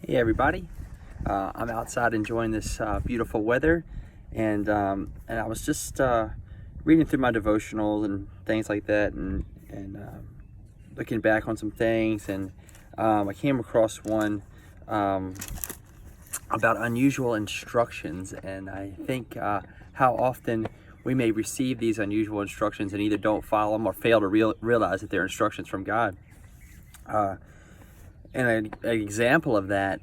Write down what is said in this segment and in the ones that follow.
Hey everybody, I'm outside enjoying this beautiful weather, and I was just reading through my devotionals and things like that, and looking back on some things, and I came across one about unusual instructions, and I think how often we may receive these unusual instructions and either don't follow them or fail to realize that they're instructions from God. And an example of that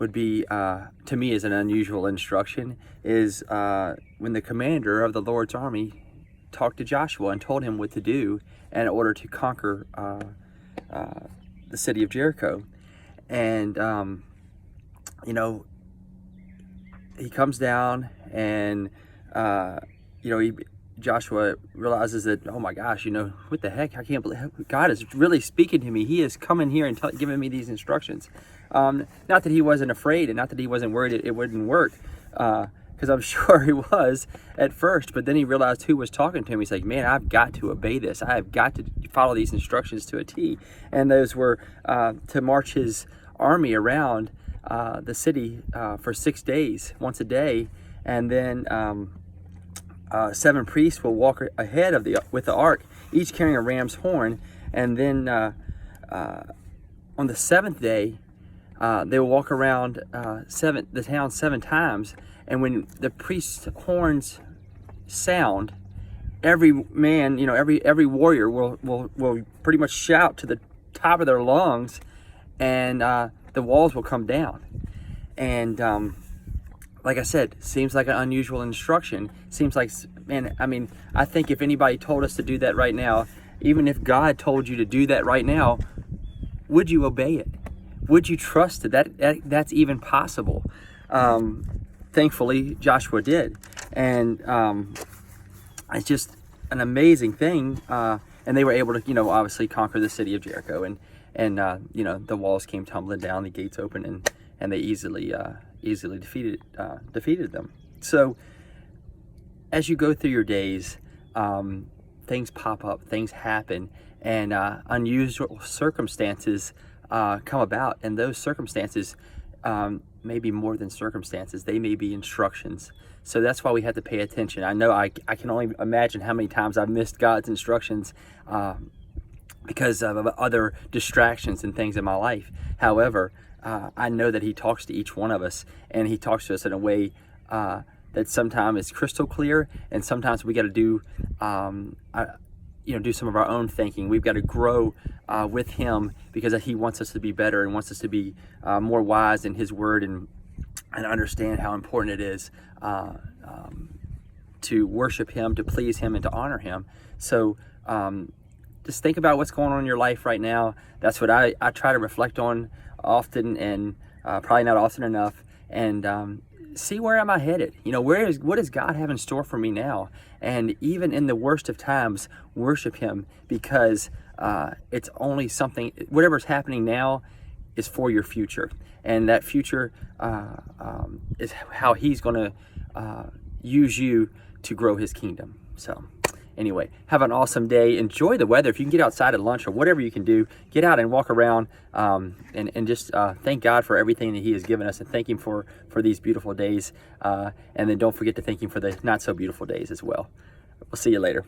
would be, to me, as an unusual instruction, is when the commander of the Lord's army talked to Joshua and told him what to do in order to conquer the city of Jericho. And, he comes down and, Joshua realizes that, oh my gosh, what the heck? I can't believe God is really speaking to me. He is coming here and giving me these instructions. Not that he wasn't afraid, and not that he wasn't worried it wouldn't work, because I'm sure he was at first. But then he realized who was talking to him. He's like, man, I've got to obey this. I have got to follow these instructions to a T. And those were to march his army around the city for 6 days, once a day, and then 7 priests will walk ahead of with the ark, each carrying a ram's horn, and then on the 7th day, they will walk around the town 7 times. And when the priest's horns sound, every man, every warrior will pretty much shout to the top of their lungs, and the walls will come down. And like I said, seems like an unusual instruction. Seems like, man, I think if anybody told us to do that right now, even if God told you to do that right now, would you obey it? Would you trust that that's even possible? Thankfully, Joshua did. And it's just an amazing thing. And they were able to, obviously conquer the city of Jericho. And the walls came tumbling down, the gates opened, and they easily defeated them. So as you go through your days, things pop up, things happen, and unusual circumstances come about. And those circumstances may be more than circumstances. They may be instructions. So that's why we have to pay attention. I know I can only imagine how many times I've missed God's instructions because of other distractions and things in my life. However, I know that he talks to each one of us, and he talks to us in a way that sometimes is crystal clear, and sometimes we got to do some of our own thinking. We've got to grow with him, because he wants us to be better and wants us to be more wise in his word, and understand how important it is to worship him, to please him, and to honor him. So just think about what's going on in your life right now. That's what I try to reflect on often, and probably not often enough, and see, where am I headed? What does God have in store for me now? And even in the worst of times, worship him, because it's only something, whatever's happening now is for your future, and that future is how he's going to use you to grow his kingdom. So anyway, have an awesome day. Enjoy the weather. If you can get outside at lunch or whatever you can do, get out and walk around, and just thank God for everything that he has given us, and thank him for these beautiful days. And then don't forget to thank him for the not so beautiful days as well. We'll see you later.